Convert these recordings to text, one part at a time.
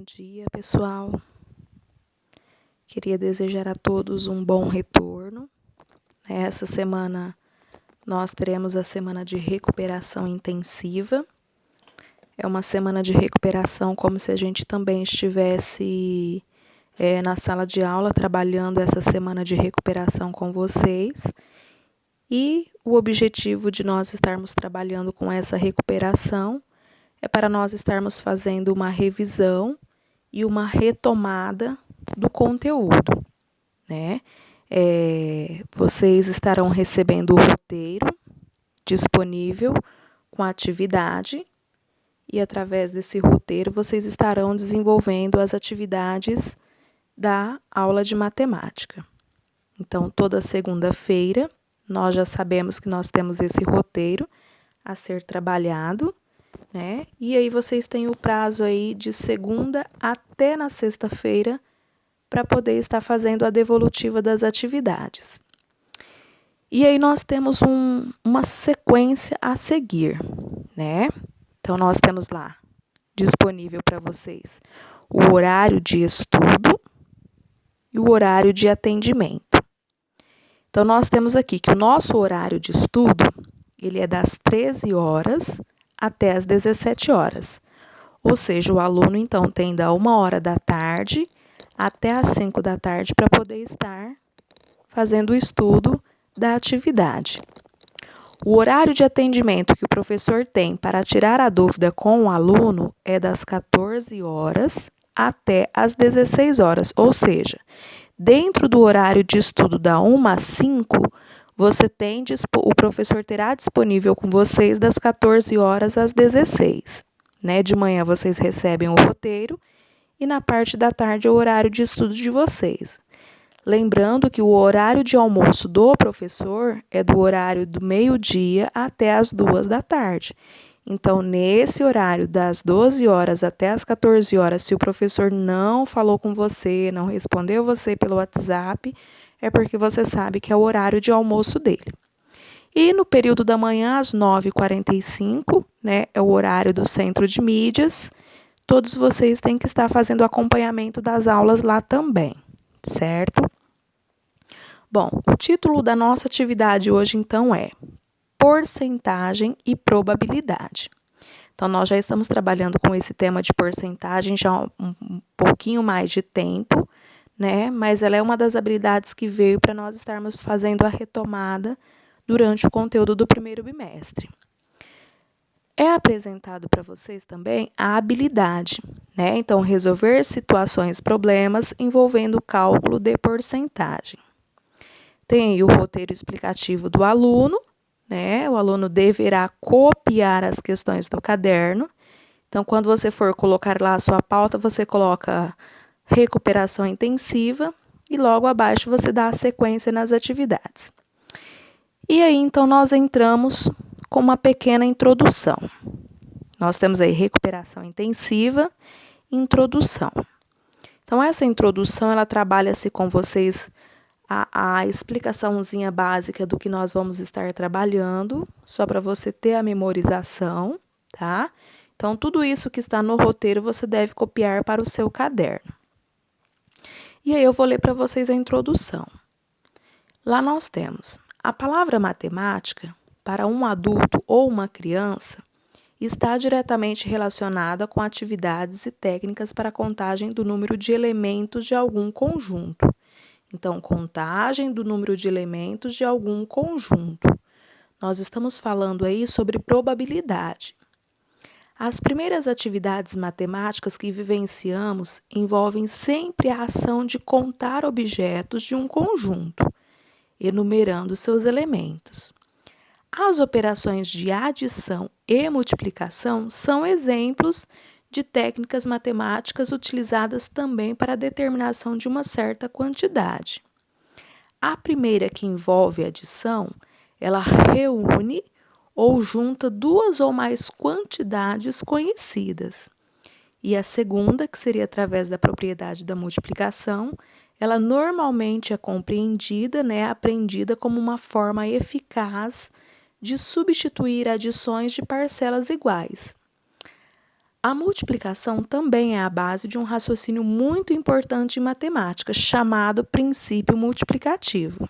dia, pessoal. Queria desejar a todos um bom retorno. Essa semana nós teremos a semana de recuperação intensiva. É uma semana de recuperação como se a gente também estivesse na sala de aula trabalhando essa semana de recuperação com vocês. E o objetivo de nós estarmos trabalhando com essa recuperação é para nós estarmos fazendo uma revisão e uma retomada do conteúdo, né? Vocês estarão recebendo o roteiro disponível com a atividade e através desse roteiro vocês estarão desenvolvendo as atividades da aula de matemática. Então, toda segunda-feira nós já sabemos que nós temos esse roteiro a ser trabalhado, né? E aí vocês têm o prazo aí de segunda até na sexta-feira para poder estar fazendo a devolutiva das atividades. E aí nós temos uma sequência a seguir, né? Então nós temos lá disponível para vocês o horário de estudo e o horário de atendimento. Então nós temos aqui que o nosso horário de estudo, ele é das 13 horas até as 17 horas. Ou seja, o aluno, então, tem da 1h da tarde até as 5 da tarde para poder estar fazendo o estudo da atividade. O horário de atendimento que o professor tem para tirar a dúvida com o aluno é das 14 horas até as 16 horas. Ou seja, dentro do horário de estudo da 1 às 5, o professor terá disponível com vocês das 14 horas às 16. Né? De manhã vocês recebem o roteiro e na parte da tarde é o horário de estudo de vocês. Lembrando que o horário de almoço do professor é do horário do meio-dia até as 2 da tarde. Então, nesse horário das 12 horas até as 14 horas, se o professor não falou com você, não respondeu você pelo WhatsApp, é porque você sabe que é o horário de almoço dele. E no período da manhã, às 9h45, né, é o horário do centro de mídias. Todos vocês têm que estar fazendo acompanhamento das aulas lá também, certo? Bom, o título da nossa atividade hoje, então, é Porcentagem e Probabilidade. Então, nós já estamos trabalhando com esse tema de porcentagem já há um pouquinho mais de tempo, né? Mas ela é uma das habilidades que veio para nós estarmos fazendo a retomada durante o conteúdo do primeiro bimestre. É apresentado para vocês também a habilidade, né? Então, resolver situações, problemas envolvendo cálculo de porcentagem. Tem aí o roteiro explicativo do aluno, né? O aluno deverá copiar as questões do caderno. Então, quando você for colocar lá a sua pauta, você coloca recuperação intensiva e logo abaixo você dá a sequência nas atividades. E aí, então, nós entramos com uma pequena introdução. Nós temos aí recuperação intensiva e introdução. Então, essa introdução, ela trabalha-se com vocês a explicaçãozinha básica do que nós vamos estar trabalhando, só para você ter a memorização, tá? Então, tudo isso que está no roteiro você deve copiar para o seu caderno. E aí eu vou ler para vocês a introdução. Lá nós temos a palavra matemática, para um adulto ou uma criança, está diretamente relacionada com atividades e técnicas para a contagem do número de elementos de algum conjunto. Então, contagem do número de elementos de algum conjunto. Nós estamos falando aí sobre probabilidade. As primeiras atividades matemáticas que vivenciamos envolvem sempre a ação de contar objetos de um conjunto, enumerando seus elementos. As operações de adição e multiplicação são exemplos de técnicas matemáticas utilizadas também para a determinação de uma certa quantidade. A primeira, que envolve adição, ela reúne ou junta duas ou mais quantidades conhecidas. E a segunda, que seria através da propriedade da multiplicação, ela normalmente é compreendida, aprendida como uma forma eficaz de substituir adições de parcelas iguais. A multiplicação também é a base de um raciocínio muito importante em matemática, chamado princípio multiplicativo.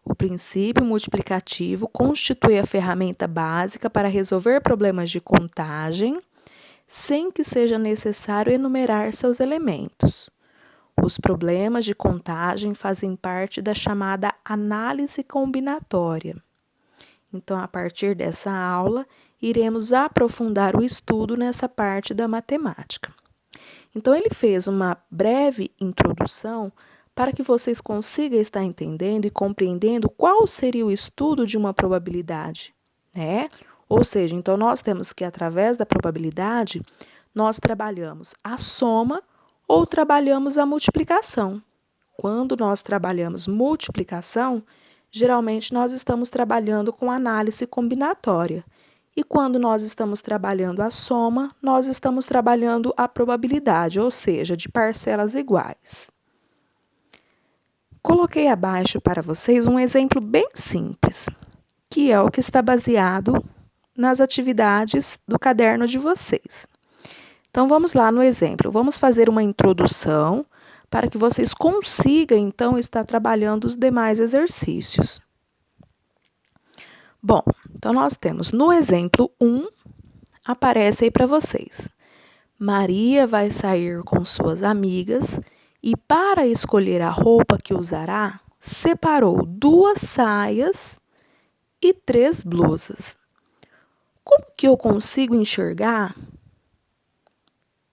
O princípio multiplicativo constitui a ferramenta básica para resolver problemas de contagem, sem que seja necessário enumerar seus elementos. Os problemas de contagem fazem parte da chamada análise combinatória. Então, a partir dessa aula, iremos aprofundar o estudo nessa parte da matemática. Então, ele fez uma breve introdução para que vocês consigam estar entendendo e compreendendo qual seria o estudo de uma probabilidade, né? Ou seja, então nós temos que, através da probabilidade, nós trabalhamos a soma ou trabalhamos a multiplicação. Quando nós trabalhamos multiplicação, geralmente nós estamos trabalhando com análise combinatória. E quando nós estamos trabalhando a soma, nós estamos trabalhando a probabilidade, ou seja, de parcelas iguais. Coloquei abaixo para vocês um exemplo bem simples, que é o que está baseado nas atividades do caderno de vocês. Então, vamos lá no exemplo. Vamos fazer uma introdução para que vocês consigam, então, estar trabalhando os demais exercícios. Bom, então nós temos no exemplo 1, aparece aí para vocês. Maria vai sair com suas amigas e, para escolher a roupa que usará, separou 2 saias e 3 blusas. Como que eu consigo enxergar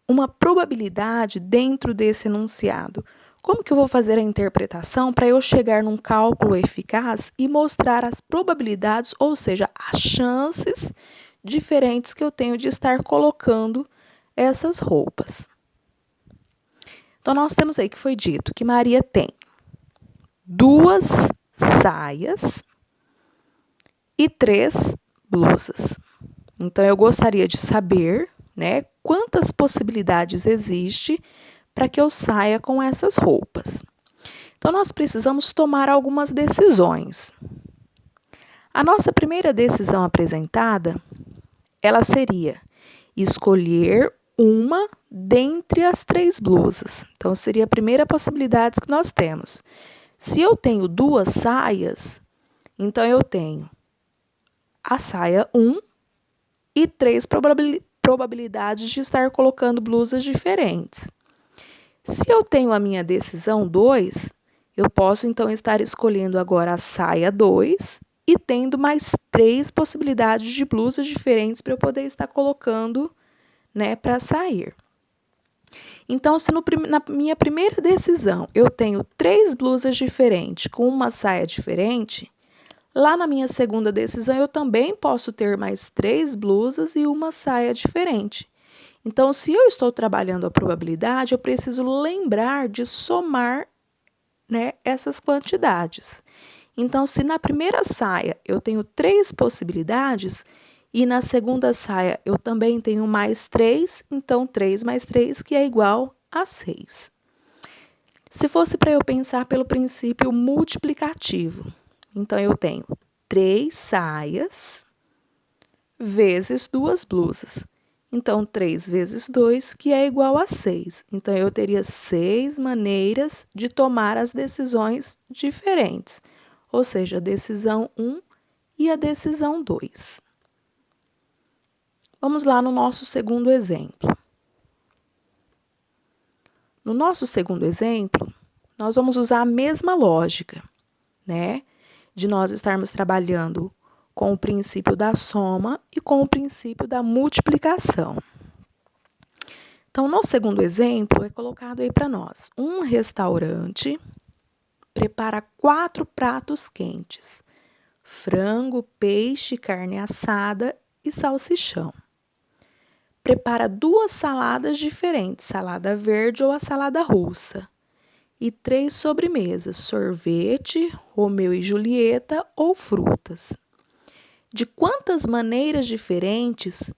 uma probabilidade dentro desse enunciado? Como que eu vou fazer a interpretação para eu chegar num cálculo eficaz e mostrar as probabilidades, ou seja, as chances diferentes que eu tenho de estar colocando essas roupas? Então, nós temos aí que foi dito que Maria tem 2 saias e 3 blusas. Então, eu gostaria de saber, né, quantas possibilidades existe para que eu saia com essas roupas. Então, nós precisamos tomar algumas decisões. A nossa primeira decisão apresentada, ela seria escolher uma dentre as 3 blusas. Então, seria a primeira possibilidade que nós temos. Se eu tenho 2 saias, então eu tenho a saia 1 e 3 probabilidades de estar colocando blusas diferentes. Se eu tenho a minha decisão 2, eu posso então estar escolhendo agora a saia 2 e tendo mais 3 possibilidades de blusas diferentes para eu poder estar colocando, né, para sair. Então, se na minha primeira decisão eu tenho 3 blusas diferentes com uma saia diferente, lá na minha segunda decisão eu também posso ter mais 3 blusas e uma saia diferente. Então, se eu estou trabalhando a probabilidade, eu preciso lembrar de somar, né, essas quantidades. Então, se na primeira saia eu tenho 3 possibilidades e na segunda saia eu também tenho mais 3, então 3 mais 3, que é igual a 6. Se fosse para eu pensar pelo princípio multiplicativo, então eu tenho 3 saias vezes 2 blusas. Então, 3 vezes 2, que é igual a 6. Então, eu teria 6 maneiras de tomar as decisões diferentes. Ou seja, a decisão 1 e a decisão 2. Vamos lá no nosso segundo exemplo. No nosso segundo exemplo, nós vamos usar a mesma lógica, né? De nós estarmos trabalhando com o princípio da soma e com o princípio da multiplicação. Então, no segundo exemplo, é colocado aí para nós. Um restaurante prepara 4 pratos quentes: frango, peixe, carne assada e salsichão. Prepara 2 saladas diferentes, salada verde ou a salada russa. E 3 sobremesas, sorvete, Romeu e Julieta ou frutas. De quantas maneiras diferentes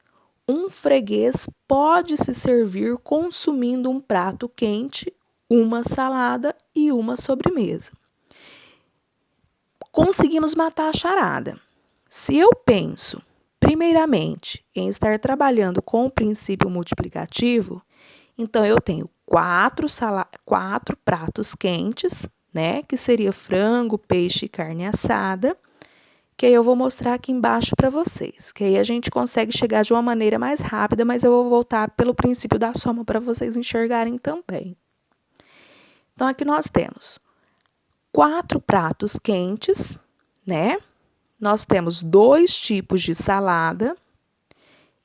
um freguês pode se servir consumindo um prato quente, uma salada e uma sobremesa? Conseguimos matar a charada. Se eu penso primeiramente em estar trabalhando com o princípio multiplicativo, então eu tenho 4 pratos quentes, né? Que seria frango, peixe e carne assada, que aí eu vou mostrar aqui embaixo para vocês, que aí a gente consegue chegar de uma maneira mais rápida, mas eu vou voltar pelo princípio da soma para vocês enxergarem também. Então, aqui nós temos 4 pratos quentes, né? Nós temos 2 tipos de salada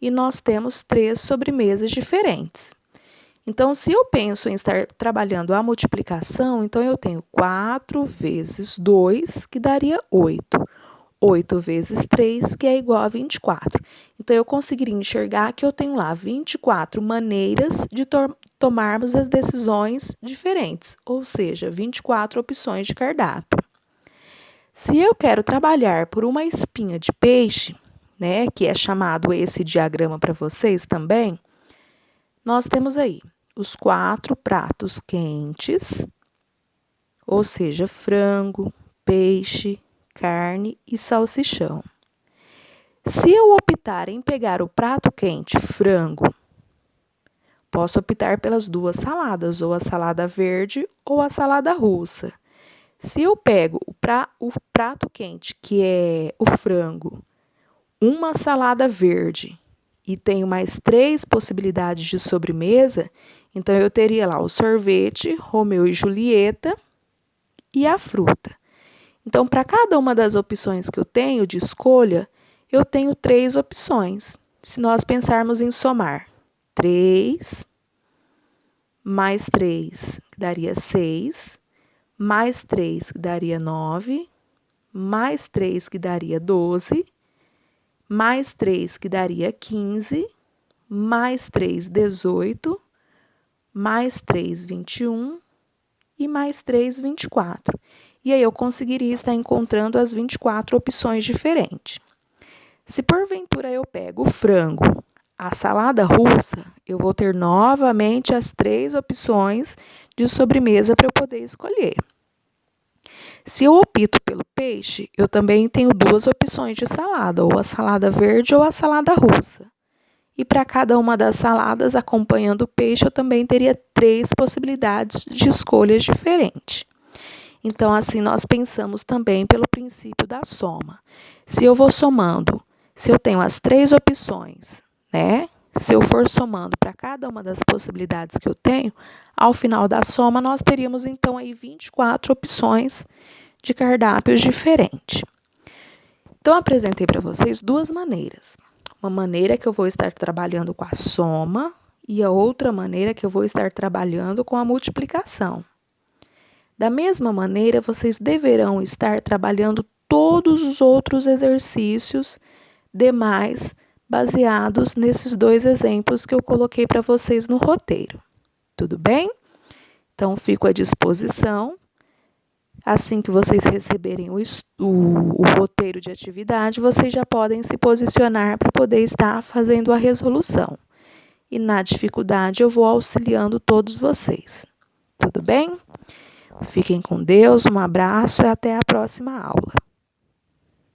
e nós temos 3 sobremesas diferentes. Então, se eu penso em estar trabalhando a multiplicação, então eu tenho 4 vezes 2, que daria 8. 8 vezes 3, que é igual a 24. Então, eu conseguiria enxergar que eu tenho lá 24 maneiras de tomarmos as decisões diferentes, ou seja, 24 opções de cardápio. Se eu quero trabalhar por uma espinha de peixe, né, que é chamado esse diagrama para vocês também, nós temos aí os 4 pratos quentes, ou seja, frango, peixe, carne e salsichão. Se eu optar em pegar o prato quente frango, posso optar pelas 2 saladas, ou a salada verde ou a salada russa. Se eu pego o prato quente, que é o frango, uma salada verde e tenho mais 3 possibilidades de sobremesa, então eu teria lá o sorvete, Romeu e Julieta e a fruta. Então, para cada uma das opções que eu tenho de escolha, eu tenho 3 opções. Se nós pensarmos em somar 3 mais 3, que daria 6, mais 3, que daria 9, mais 3, que daria 12, mais 3, que daria 15, mais 3, 18, mais 3, 21 e mais 3, 24. E aí eu conseguiria estar encontrando as 24 opções diferentes. Se porventura eu pego o frango, a salada russa, eu vou ter novamente as 3 opções de sobremesa para eu poder escolher. Se eu opto pelo peixe, eu também tenho 2 opções de salada, ou a salada verde ou a salada russa. E para cada uma das saladas, acompanhando o peixe, eu também teria 3 possibilidades de escolhas diferentes. Então, assim, nós pensamos também pelo princípio da soma. Se eu vou somando, se eu tenho as 3 opções, né? Se eu for somando para cada uma das possibilidades que eu tenho, ao final da soma, nós teríamos, então, aí 24 opções de cardápios diferentes. Então, apresentei para vocês 2 maneiras. Uma maneira que eu vou estar trabalhando com a soma e a outra maneira que eu vou estar trabalhando com a multiplicação. Da mesma maneira, vocês deverão estar trabalhando todos os outros exercícios demais baseados nesses 2 exemplos que eu coloquei para vocês no roteiro. Tudo bem? Então, fico à disposição. Assim que vocês receberem o roteiro de atividade, vocês já podem se posicionar para poder estar fazendo a resolução. E na dificuldade, eu vou auxiliando todos vocês. Tudo bem? Fiquem com Deus, um abraço e até a próxima aula.